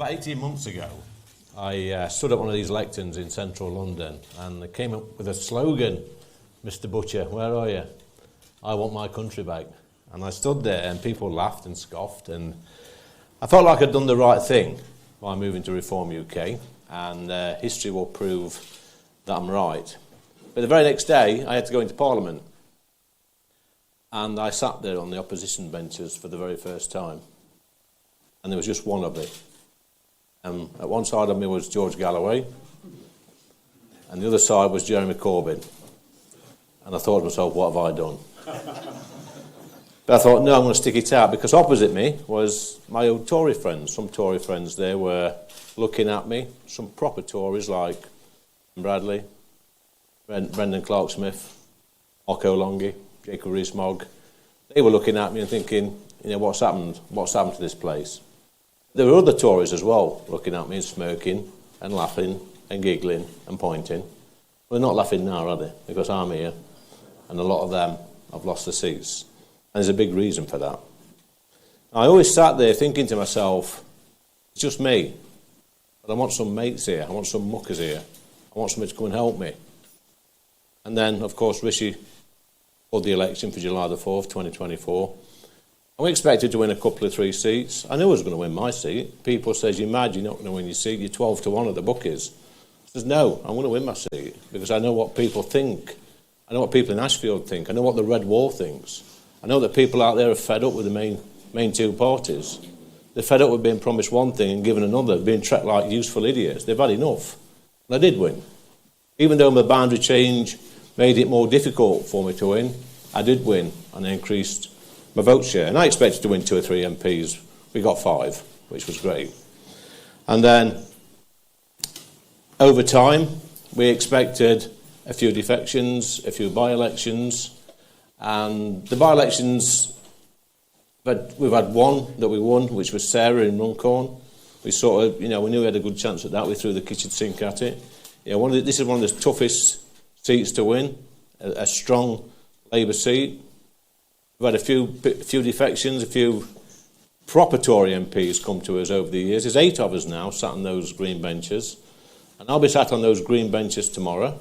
About 18 months ago, I stood at one of these lecterns in central London and I came up with a slogan, Mr. Butcher, where are you? I want my country back. And I stood there and people laughed and scoffed, and I felt like I'd done the right thing by moving to Reform UK, and history will prove that I'm right. But the very next day, I had to go into Parliament, and I sat there on the opposition benches for the very first time, and there was just one of me. At one side of me was George Galloway, and the other side was Jeremy Corbyn. And I thought to myself, what have I done? But I thought, no, I'm going to stick it out, because opposite me was my old Tory friends. Some Tory friends there were looking at me, some proper Tories like Bradley, Brendan Clark-Smith, Ocko Longy, Jacob Rees-Mogg. They were looking at me and thinking, what's happened? What's happened to this place? There were other Tories as well, looking at me and smirking and laughing and giggling and pointing. Well, they're not laughing now, are they? Because I'm here, and a lot of them have lost their seats. And there's a big reason for that. I always sat there thinking to myself, it's just me, but I want some mates here, I want some muckers here, I want somebody to come and help me. And then, of course, Rishi called the election for July the 4th, 2024. And we expected to win a couple of 3 seats. I knew I was going to win my seat. People says, you're mad, you're not going to win your seat, you're 12-1 at the bookies. I says, no, I'm going to win my seat, because I know what people think. I know what people in Ashfield think. I know what the Red Wall thinks. I know that people out there are fed up with the main two parties. They're fed up with being promised one thing and given another, being treated like useful idiots. They've had enough. And I did win. Even though my boundary change made it more difficult for me to win, I did win, and I increased my vote share. And I expected to win 2 or 3 MPs. We got 5, which was great. And then, over time, we expected a few defections, a few by-elections. And the by-elections, we've had one that we won, which was Sarah in Runcorn. We sort of, we knew we had a good chance at that. We threw the kitchen sink at it. This is one of the toughest seats to win, a strong Labour seat. We've had a few defections, a few proper Tory MPs come to us over the years. There's 8 of us now sat on those green benches. And I'll be sat on those green benches tomorrow. And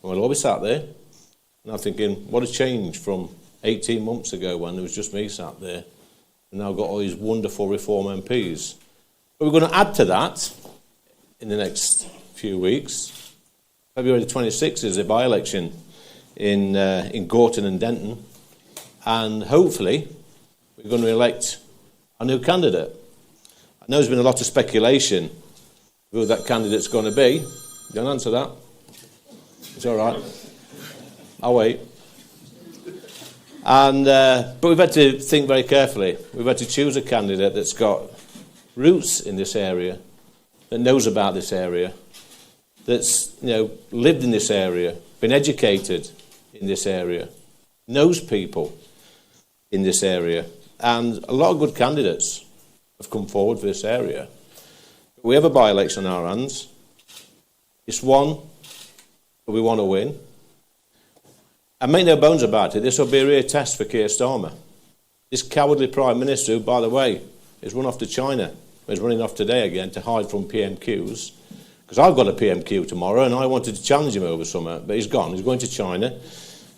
we'll all be sat there. And I'm thinking, what a change from 18 months ago when there was just me sat there. And now I've got all these wonderful Reform MPs. But we're going to add to that in the next few weeks. February the 26th is a by-election in Gorton and Denton. And hopefully we're going to elect a new candidate. I know there's been a lot of speculation who that candidate's going to be. Don't answer that. It's all right. I'll wait. And but we've had to think very carefully. We've had to choose a candidate that's got roots in this area, that knows about this area, that's lived in this area, been educated in this area, knows people in this area, and a lot of good candidates have come forward for this area. But we have a by-election on our hands. It's one that we want to win. And make no bones about it, this will be a real test for Keir Starmer. This cowardly Prime Minister, who, by the way, is run off to China, is running off today again to hide from PMQs, because I've got a PMQ tomorrow and I wanted to challenge him over something, but he's gone. He's going to China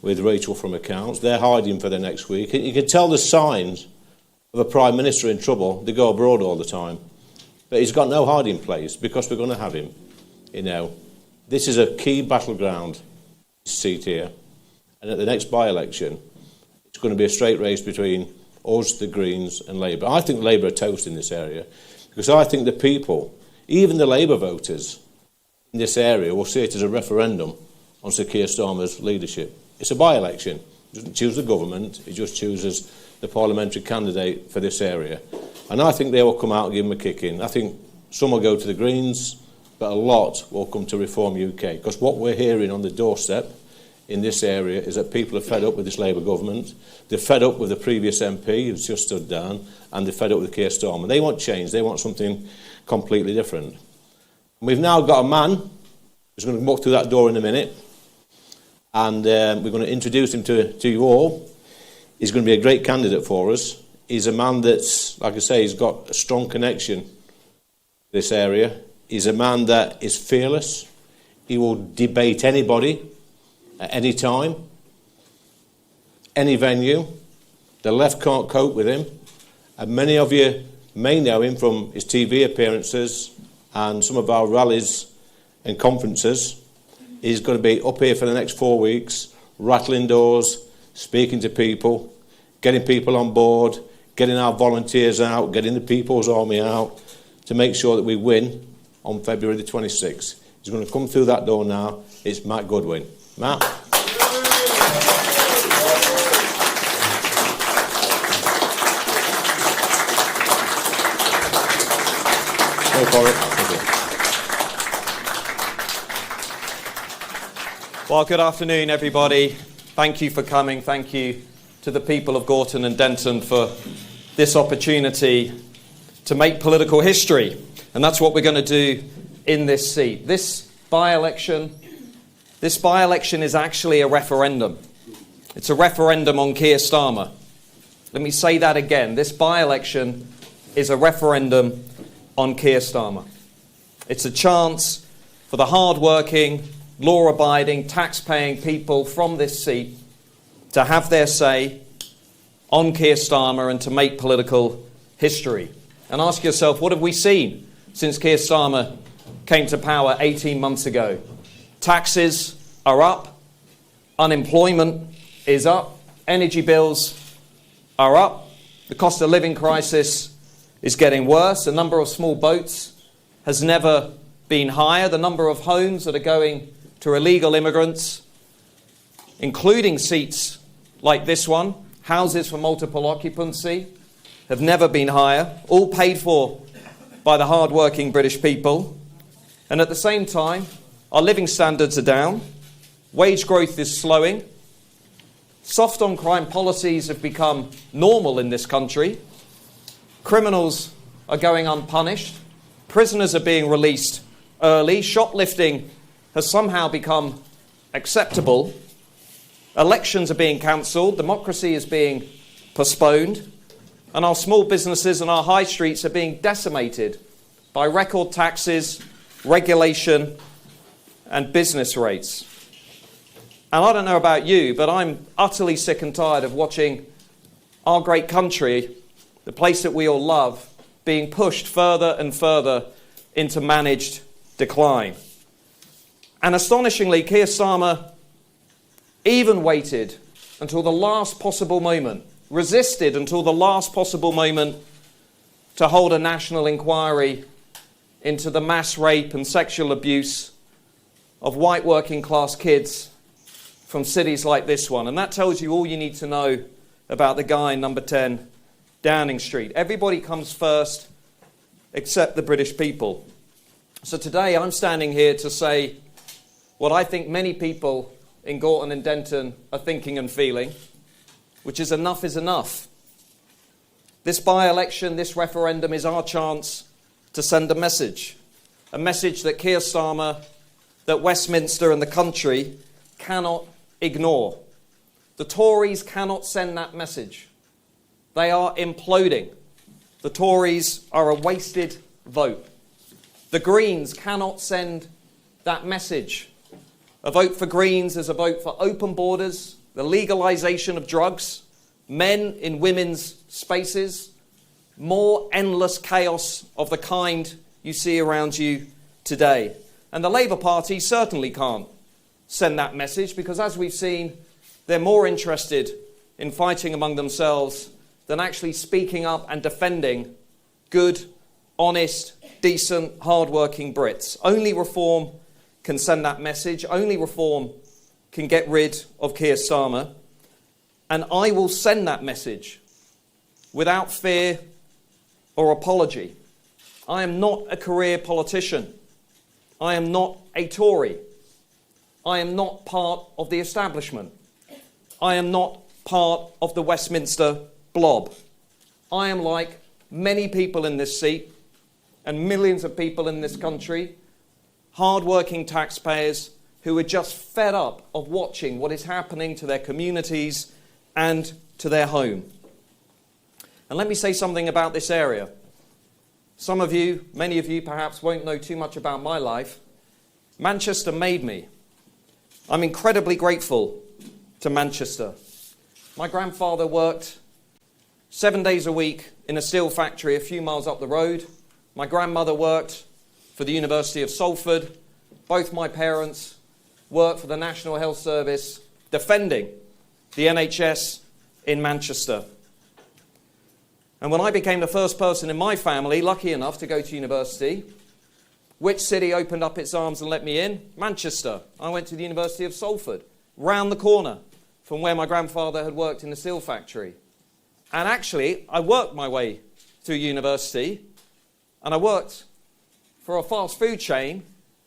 with Rachel from Accounts. They're hiding for the next week. You can tell the signs of a Prime Minister in trouble. They go abroad all the time. But he's got no hiding place, because we're going to have him. This is a key battleground, this seat here. And at the next by-election, it's going to be a straight race between us, the Greens, and Labour. I think Labour are toast in this area, because I think the people, even the Labour voters in this area, will see it as a referendum on Sir Keir Starmer's leadership. It's a by-election. It doesn't choose the government, it just chooses the parliamentary candidate for this area. And I think they will come out and give him a kick in. I think some will go to the Greens, but a lot will come to Reform UK, because what we're hearing on the doorstep in this area is that people are fed up with this Labour government. They're fed up with the previous MP who's just stood down, and they're fed up with Keir Starmer. They want change. They want something completely different. And we've now got a man who's going to walk through that door in a minute, and we're going to introduce him to you all. He's going to be a great candidate for us. He's a man that's, like I say, he's got a strong connection with this area. He's a man that is fearless. He will debate anybody at any time, any venue. The left can't cope with him. And many of you may know him from his TV appearances and some of our rallies and conferences. He's going to be up here for the next 4 weeks, rattling doors, speaking to people, getting people on board, getting our volunteers out, getting the People's Army out to make sure that we win on February the 26th. He's going to come through that door now. It's Matt Goodwin. Matt. Go for it. Well, good afternoon, everybody. Thank you for coming. Thank you to the people of Gorton and Denton for this opportunity to make political history. And that's what we're going to do in this seat. This by-election is actually a referendum. It's a referendum on Keir Starmer. Let me say that again. This by-election is a referendum on Keir Starmer. It's a chance for the hard-working, law-abiding, tax-paying people from this seat to have their say on Keir Starmer and to make political history. And ask yourself, what have we seen since Keir Starmer came to power 18 months ago? Taxes are up, unemployment is up, energy bills are up, the cost of living crisis is getting worse, the number of small boats has never been higher, the number of homes that are going to illegal immigrants, including seats like this one, houses for multiple occupancy, have never been higher, all paid for by the hard-working British people. And at the same time, our living standards are down, wage growth is slowing, soft on crime policies have become normal in this country, criminals are going unpunished, prisoners are being released early, shoplifting has somehow become acceptable, elections are being cancelled, democracy is being postponed, and our small businesses and our high streets are being decimated by record taxes, regulation, and business rates. And I don't know about you, but I'm utterly sick and tired of watching our great country, the place that we all love, being pushed further and further into managed decline. And astonishingly, Keir Starmer even waited until the last possible moment, resisted until the last possible moment to hold a national inquiry into the mass rape and sexual abuse of white working class kids from cities like this one. And that tells you all you need to know about the guy in number 10 Downing Street. Everybody comes first except the British people. So today I'm standing here to say what I think many people in Gorton and Denton are thinking and feeling, which is enough is enough. This by-election, this referendum is our chance to send a message that Keir Starmer, that Westminster and the country cannot ignore. The Tories cannot send that message. They are imploding. The Tories are a wasted vote. The Greens cannot send that message. A vote for Greens is a vote for open borders, the legalisation of drugs, men in women's spaces, more endless chaos of the kind you see around you today. And the Labour Party certainly can't send that message because, as we've seen, they're more interested in fighting among themselves than actually speaking up and defending good, honest, decent, hard-working Brits. Only Reform can send that message. Only Reform can get rid of Keir Starmer. And I will send that message without fear or apology. I am not a career politician. I am not a Tory. I am not part of the establishment. I am not part of the Westminster blob. I am like many people in this seat and millions of people in this country, hard-working taxpayers who are just fed up of watching what is happening to their communities and to their home. And let me say something about this area. Some of you, many of you perhaps won't know too much about my life. Manchester made me. I'm incredibly grateful to Manchester. My grandfather worked 7 days a week in a steel factory a few miles up the road. My grandmother worked for the University of Salford. Both my parents worked for the National Health Service, defending the NHS in Manchester. And when I became the first person in my family lucky enough to go to university, which city opened up its arms and let me in? Manchester. I went to the University of Salford, round the corner from where my grandfather had worked in the steel factory. And actually, I worked my way through university, and I worked for a fast food chain.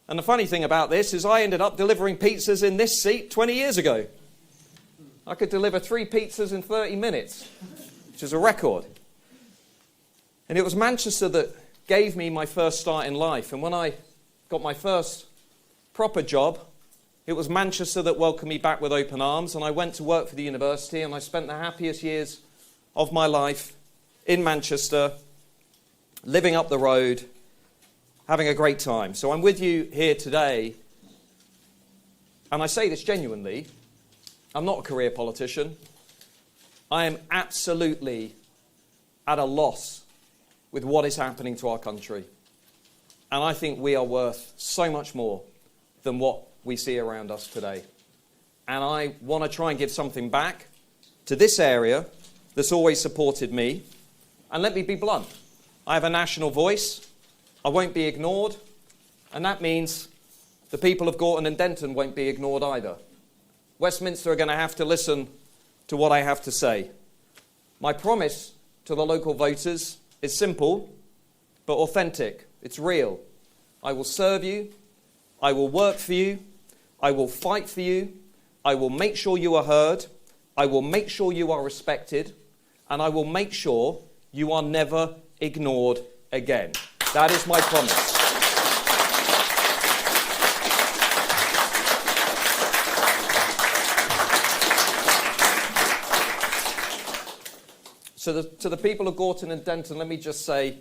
And the funny thing about this is I ended up delivering pizzas in this seat 20 years ago. I could deliver 3 pizzas in 30 minutes, which is a record. And it was Manchester that gave me my first start in life. And when I got my first proper job, it was Manchester that welcomed me back with open arms. And I went to work for the university, and I spent the happiest years of my life in Manchester, living up the road, having a great time. So I'm with you here today, and I say this genuinely. I'm not a career politician. I am absolutely at a loss with what is happening to our country. And I think we are worth so much more than what we see around us today. And I want to try and give something back to this area that's always supported me. And let me be blunt. I have a national voice. I won't be ignored. And that means the people of Gorton and Denton won't be ignored either. Westminster are going to have to listen to what I have to say. My promise to the local voters is simple, but authentic. It's real. I will serve you. I will work for you. I will fight for you. I will make sure you are heard. I will make sure you are respected. And I will make sure you are never ignored again. That is my promise. So to the people of Gorton and Denton, let me just say,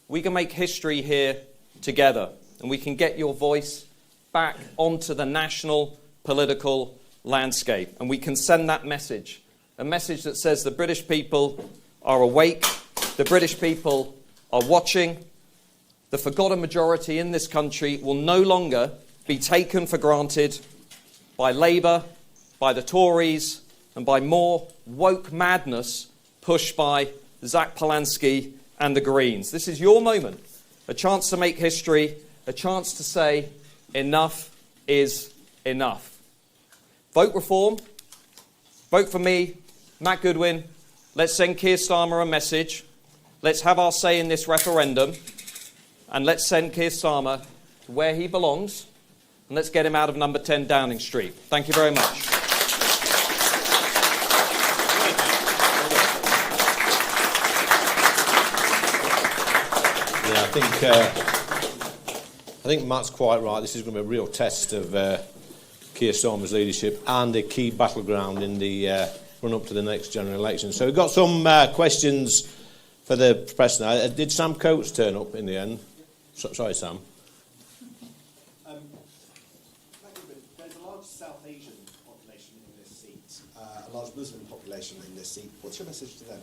we can make history here together, and we can get your voice back onto the national political landscape, and we can send that message, a message that says the British people are awake, the British people are watching, the forgotten majority in this country will no longer be taken for granted by Labour, by the Tories, and by more woke madness pushed by Zach Polanski and the Greens. This is your moment, a chance to make history, a chance to say enough is enough. Vote Reform, vote for me, Matt Goodwin. Let's send Keir Starmer a message. Let's have our say in this referendum, and let's send Keir Starmer to where he belongs, and let's get him out of number 10 Downing Street. Thank you very much. I think Matt's quite right. This is going to be a real test of Keir Starmer's leadership and a key battleground in the run-up to the next general election. So we've got some questions for the press now. Did Sam Coates turn up in the end? Sorry, Sam. There's a large South Asian population in this seat, a large Muslim population in this seat. What's your message to them?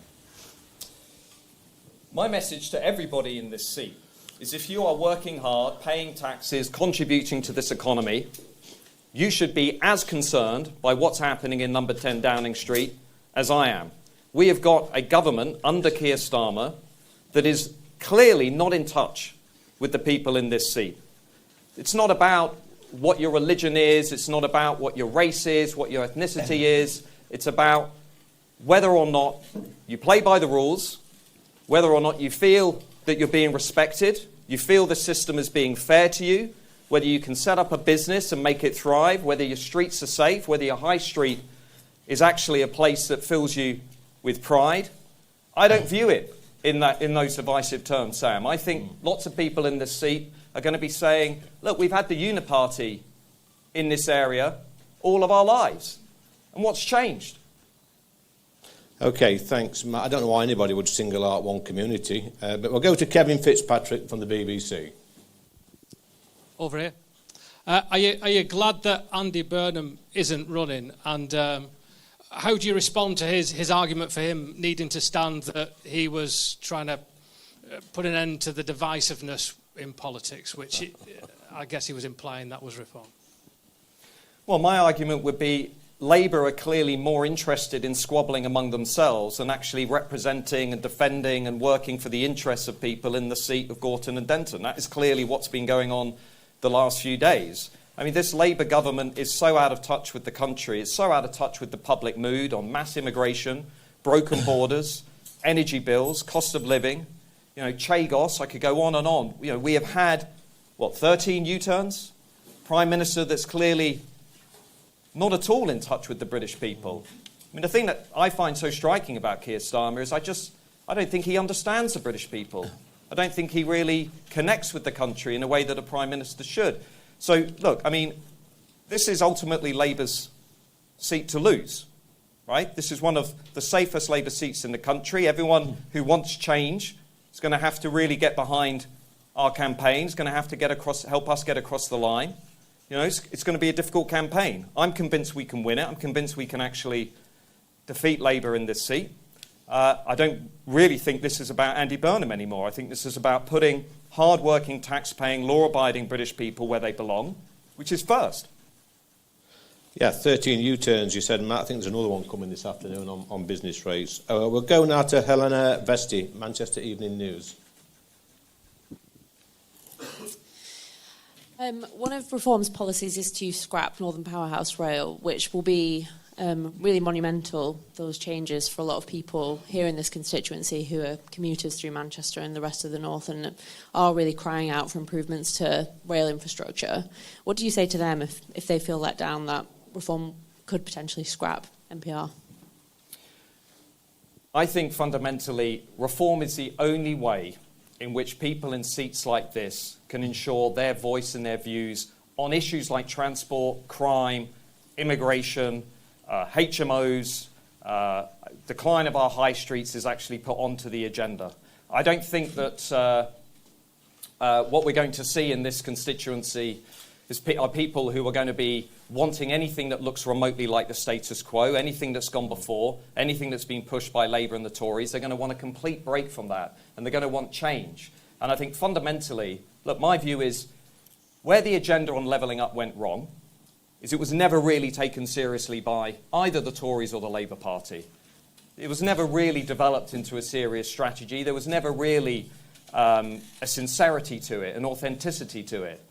My message to everybody in this seat is if you are working hard, paying taxes, contributing to this economy, you should be as concerned by what's happening in number 10 Downing Street as I am. We have got a government under Keir Starmer that is clearly not in touch with the people in this seat. It's not about what your religion is, it's not about what your race is, what your ethnicity is. It's about whether or not you play by the rules, whether or not you feel that you're being respected, you feel the system is being fair to you, whether you can set up a business and make it thrive, whether your streets are safe, whether your high street is actually a place that fills you with pride. I don't view it in those divisive terms, Sam. I think lots of people in this seat are going to be saying, look, we've had the uniparty in this area all of our lives. And what's changed? Okay, thanks, Matt. I don't know why anybody would single out one community, but we'll go to Kevin Fitzpatrick from the BBC. Over here. Are you glad that Andy Burnham isn't running? And how do you respond to his argument for him needing to stand that he was trying to put an end to the divisiveness in politics, which I guess he was implying that was reform? Well, my argument would be Labour are clearly more interested in squabbling among themselves than actually representing and defending and working for the interests of people in the seat of Gorton and Denton. That is clearly what's been going on the last few days. I mean, this Labour government is so out of touch with the country, it's so out of touch with the public mood on mass immigration, broken borders, energy bills, cost of living, Chagos, I could go on and on. We have had, 13 U-turns? Prime Minister that's clearly not at all in touch with the British people. I mean, the thing that I find so striking about Keir Starmer is I don't think he understands the British people. I don't think he really connects with the country in a way that a Prime Minister should. So, look, I mean, this is ultimately Labour's seat to lose, right? This is one of the safest Labour seats in the country. Everyone who wants change is going to have to really get behind our campaign. Is going to have to help us get across the line. It's going to be a difficult campaign. I'm convinced we can win it. I'm convinced we can actually defeat Labour in this seat. I don't really think this is about Andy Burnham anymore. I think this is about putting hard-working, tax-paying, law-abiding British people where they belong, which is first. Yeah, 13 U-turns, you said, Matt. I think there's another one coming this afternoon on business rates. We'll go now to Helena Vesti, Manchester Evening News. One of Reform's policies is to scrap Northern Powerhouse Rail, which will be really monumental, those changes, for a lot of people here in this constituency who are commuters through Manchester and the rest of the north and are really crying out for improvements to rail infrastructure. What do you say to them if they feel let down that Reform could potentially scrap NPR? I think fundamentally Reform is the only way in which people in seats like this can ensure their voice and their views on issues like transport, crime, immigration, HMOs, decline of our high streets is actually put onto the agenda. I don't think that what we're going to see in this constituency are people who are going to be wanting anything that looks remotely like the status quo, anything that's gone before, anything that's been pushed by Labour and the Tories. They're going to want a complete break from that, and they're going to want change. And I think fundamentally, look, my view is where the agenda on levelling up went wrong is it was never really taken seriously by either the Tories or the Labour Party. It was never really developed into a serious strategy. There was never really a sincerity to it, an authenticity to it.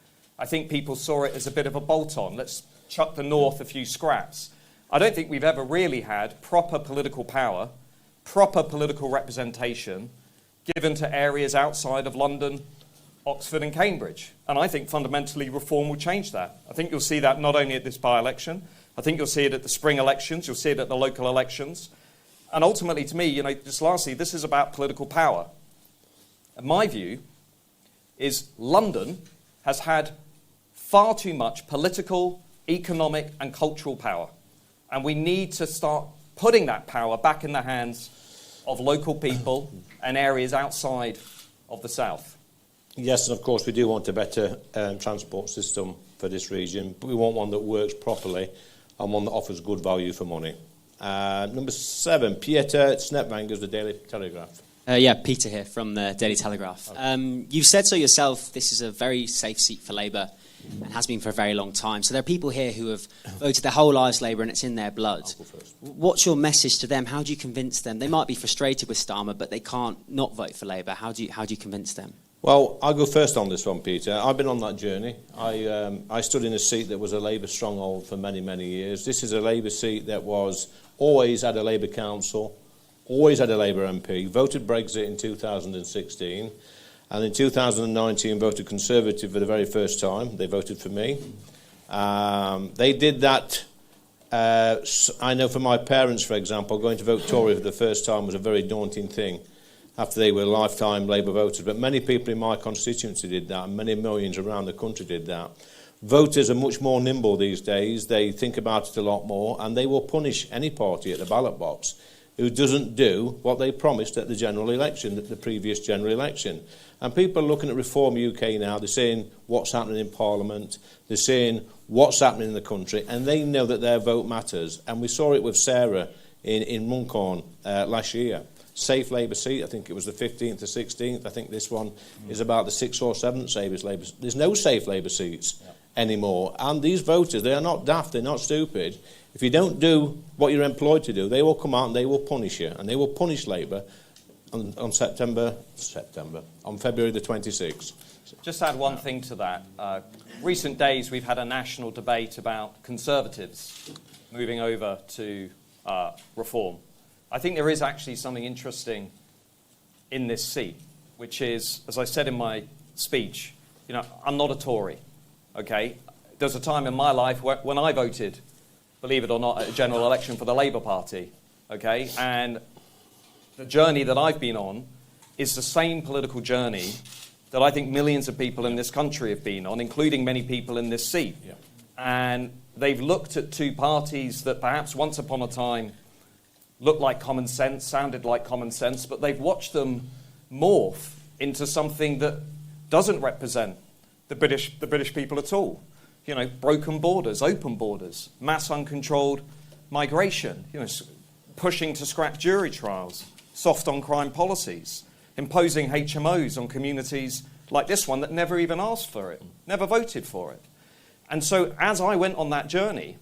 I think people saw it as a bit of a bolt-on. Let's chuck the North a few scraps. I don't think we've ever really had proper political power, proper political representation given to areas outside of London, Oxford and Cambridge. And I think fundamentally Reform will change that. I think you'll see that not only at this by-election, I think you'll see it at the spring elections, you'll see it at the local elections. And ultimately, to me, just lastly, this is about political power. And my view is London has had far too much political, economic and cultural power. And we need to start putting that power back in the hands of local people and areas outside of the south. Yes, and of course we do want a better transport system for this region, but we want one that works properly and one that offers good value for money. Number 7, Peter Snepvang of the Daily Telegraph. Peter here from the Daily Telegraph. You've said so yourself, this is a very safe seat for Labour and has been for a very long time. So there are people here who have voted their whole lives Labour and it's in their blood. What's your message to them? How do you convince them? They might be frustrated with Starmer, but they can't not vote for Labour. How do you convince them? Well, I'll go first on this one, Peter. I've been on that journey. I stood in a seat that was a Labour stronghold for many, many years. This is a Labour seat that was always had a Labour council, always had a Labour MP, voted Brexit in 2016, and in 2019 voted Conservative for the very first time. They voted for me. They did that. I know for my parents, for example, going to vote Tory for the first time was a very daunting thing after they were lifetime Labour voters. But many people in my constituency did that, and many millions around the country did that. Voters are much more nimble these days. They think about it a lot more, and they will punish any party at the ballot box who doesn't do what they promised at the general election, the previous general election. And people are looking at Reform UK now. They're saying what's happening in Parliament. They're saying what's happening in the country. And they know that their vote matters. And we saw it with Sarah in Runcorn last year. Safe Labour seat, I think it was the 15th or 16th. I think this one is about the 6th or 7th Safe Labour. There's no Safe Labour seats anymore. And these voters, they are not daft, they're not stupid. If you don't do what you're employed to do, they will come out and they will punish you. And they will punish Labour on February the 26th. Just add one thing to that. Recent days we've had a national debate about Conservatives moving over to Reform. I think there is actually something interesting in this seat, which is, as I said in my speech, I'm not a Tory, okay? There's a time in my life when I voted, believe it or not, at a general election for the Labour Party, okay? And the journey that I've been on is the same political journey that I think millions of people in this country have been on, including many people in this seat. Yeah. And they've looked at two parties that perhaps once upon a time looked like common sense, sounded like common sense, but they've watched them morph into something that doesn't represent the British people at all. Broken borders, open borders, mass uncontrolled migration, pushing to scrap jury trials, soft on crime policies, imposing HMOs on communities like this one that never even asked for it, never voted for it. And so as I went on that journey,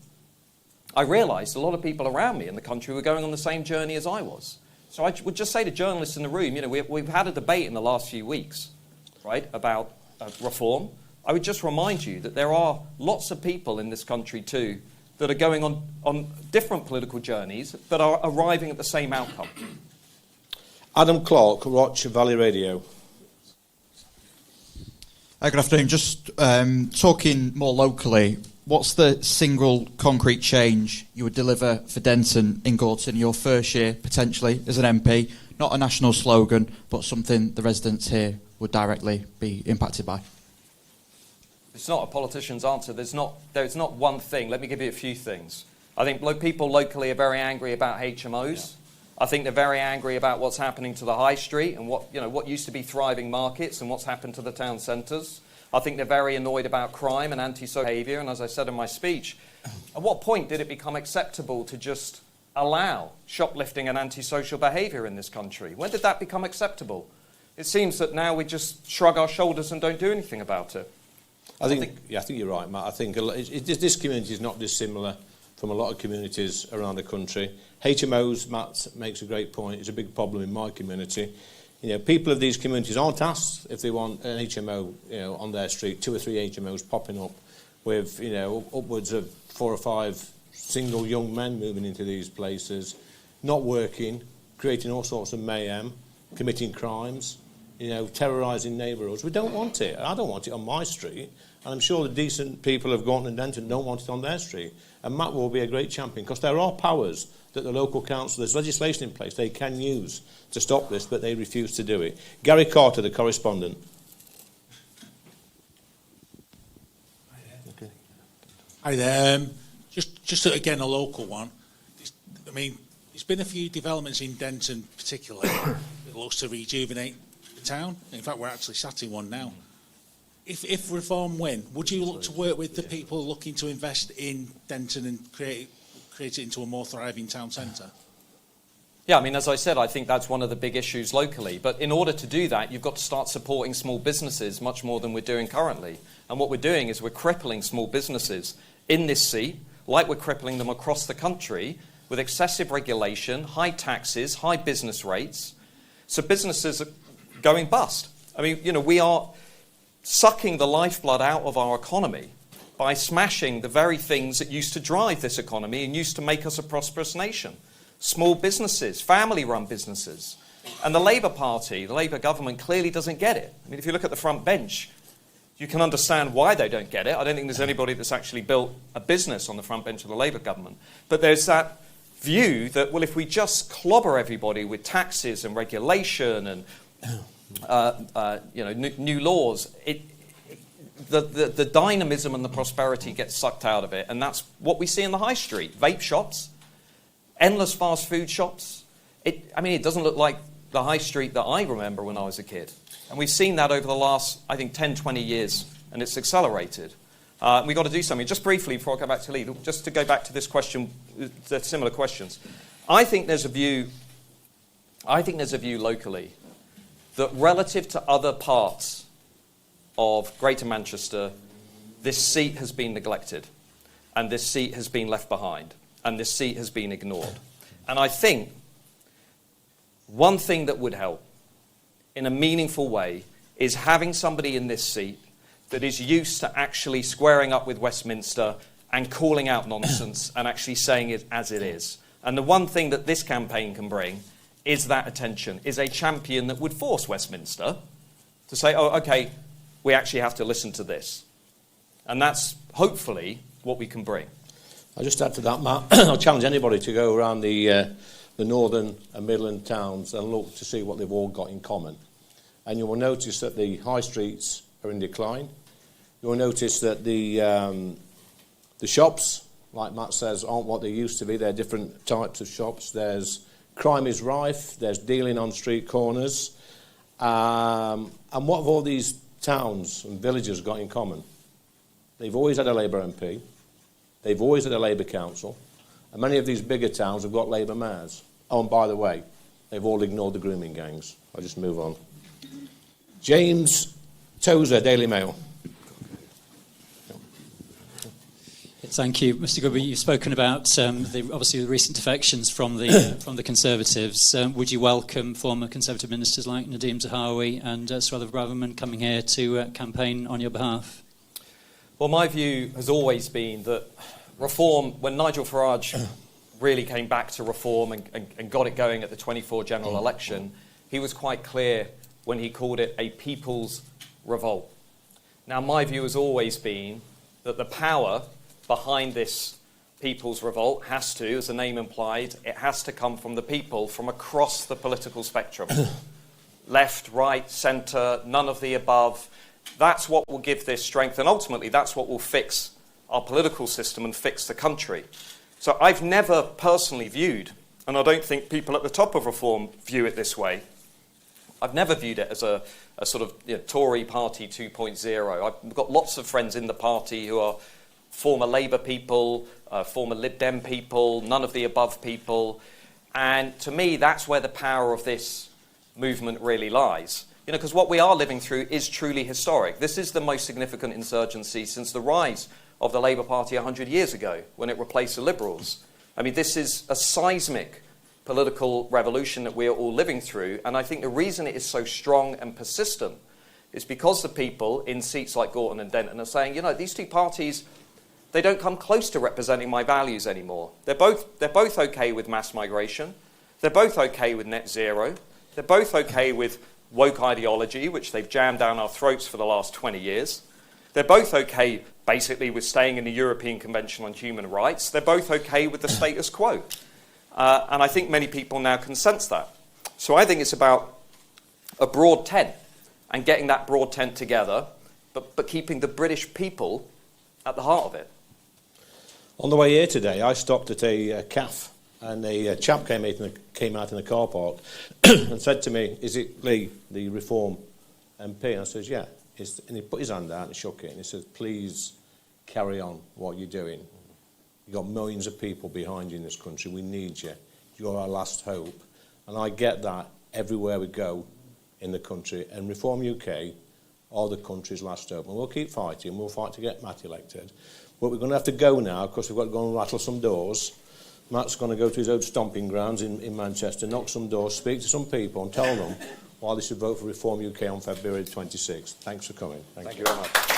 I realised a lot of people around me in the country were going on the same journey as I was. So I would just say to journalists in the room, we've had a debate in the last few weeks, right, about reform. I would just remind you that there are lots of people in this country too that are going on different political journeys but are arriving at the same outcome. Adam Clark, Roch Valley Radio. Good afternoon. Just talking more locally, what's the single concrete change you would deliver for Denton in Gorton your first year, potentially, as an MP? Not a national slogan, but something the residents here would directly be impacted by. It's not a politician's answer. There's not one thing. Let me give you a few things. I think people locally are very angry about HMOs. Yeah. I think they're very angry about what's happening to the high street and what used to be thriving markets and what's happened to the town centres. I think they're very annoyed about crime and antisocial behaviour. And as I said in my speech, at what point did it become acceptable to just allow shoplifting and antisocial behaviour in this country? When did that become acceptable? It seems that now we just shrug our shoulders and don't do anything about it. I think you're right, Matt. I think this community is not dissimilar from a lot of communities around the country. HMOs, Matt makes a great point, it's a big problem in my community. People of these communities aren't asked if they want an HMO, on their street, 2 or 3 HMOs popping up with, upwards of 4 or 5 single young men moving into these places, not working, creating all sorts of mayhem, committing crimes, terrorising neighbourhoods. We don't want it. I don't want it on my street. And I'm sure the decent people of Gorton and Denton don't want it on their street. And Matt will be a great champion because there are powers that the local council, there's legislation in place they can use to stop this, but they refuse to do it. Gary Carter, the correspondent. Okay. Hi there. Just again, a local one. There's been a few developments in Denton particularly that looks to rejuvenate the town. In fact, we're actually sat in one now. If Reform win, would you look to work with the people looking to invest in Denton and create it into a more thriving town centre? Yeah, as I said, I think that's one of the big issues locally. But in order to do that, you've got to start supporting small businesses much more than we're doing currently. And what we're doing is we're crippling small businesses in this seat, like we're crippling them across the country, with excessive regulation, high taxes, high business rates. So businesses are going bust. We are sucking the lifeblood out of our economy by smashing the very things that used to drive this economy and used to make us a prosperous nation. Small businesses, family-run businesses. And the Labour Party, the Labour government clearly doesn't get it. If you look at the front bench, you can understand why they don't get it. I don't think there's anybody that's actually built a business on the front bench of the Labour government. But there's that view that, well, if we just clobber everybody with taxes and regulation and new laws, the dynamism and the prosperity gets sucked out of it. And that's what we see in the high street. Vape shops, endless fast food shops, it doesn't look like the high street that I remember when I was a kid. And we've seen that over the last, I think, 10, 20 years, and it's accelerated. We've got to do something. Just briefly, before I go back to Lee, just to go back to this question, the similar questions. I think there's a view locally that relative to other parts of Greater Manchester, this seat has been neglected, and this seat has been left behind, and this seat has been ignored. And I think one thing that would help in a meaningful way is having somebody in this seat that is used to actually squaring up with Westminster and calling out nonsense and actually saying it as it is. And the one thing that this campaign can bring is that attention, is a champion that would force Westminster to say, oh, OK, we actually have to listen to this. And that's hopefully what we can bring. I'll just add to that, Matt. I'll challenge anybody to go around the northern and Midland towns and look to see what they've all got in common. And you will notice that the high streets are in decline. You will notice that the shops, like Matt says, aren't what they used to be. They're different types of shops. There's crime is rife. There's dealing on street corners. And what have all these towns and villages got in common? They've always had a Labour MP. They've always had a Labour council. And many of these bigger towns have got Labour mayors. Oh, and by the way, they've all ignored the grooming gangs. I'll just move on. James Tozer, Daily Mail. Thank you, Mr. Goodwin. You've spoken about obviously the recent defections from the Conservatives. Would you welcome former Conservative ministers like Nadeem Zahawi and Sir Oliver Braverman coming here to campaign on your behalf? Well, my view has always been that reform, when Nigel Farage really came back to reform and got it going at the 24 general election, he was quite clear when he called it a people's revolt. Now, my view has always been that the power behind this people's revolt has to, as the name implied, it has to come from the people from across the political spectrum. Left, right, centre, none of the above. That's what will give this strength, and ultimately that's what will fix our political system and fix the country. So I've never personally viewed, and I don't think people at the top of reform view it this way, I've never viewed it as a sort of Tory party 2.0. I've got lots of friends in the party who are former Labour people, former Lib Dem people, none of the above people. And to me, that's where the power of this movement really lies. Because what we are living through is truly historic. This is the most significant insurgency since the rise of the Labour Party 100 years ago, when it replaced the Liberals. I mean, this is a seismic political revolution that we're all living through. And I think the reason it is so strong and persistent is because the people in seats like Gorton and Denton are saying, these two parties, they don't come close to representing my values anymore. They're both okay with mass migration. They're both okay with net zero. They're both okay with woke ideology, which they've jammed down our throats for the last 20 years. They're both okay, basically, with staying in the European Convention on Human Rights. They're both okay with the status quo. And I think many people now can sense that. So I think it's about a broad tent and getting that broad tent together, but keeping the British people at the heart of it. On the way here today, I stopped at a cafe, and a chap came out in the car park and said to me, "Is it Lee, the Reform MP?" And I said, "Yeah." And he put his hand out and shook it, and he said, "Please carry on what you're doing. You've got millions of people behind you in this country. We need you. You're our last hope." And I get that everywhere we go in the country. And Reform UK are the country's last hope. And we'll keep fighting. We'll fight to get Matt elected. But we're going to have to go now, because we've got to go and rattle some doors. Matt's going to go to his own stomping grounds in Manchester, knock some doors, speak to some people and tell them why they should vote for Reform UK on February 26th. Thanks for coming. Thank you very much.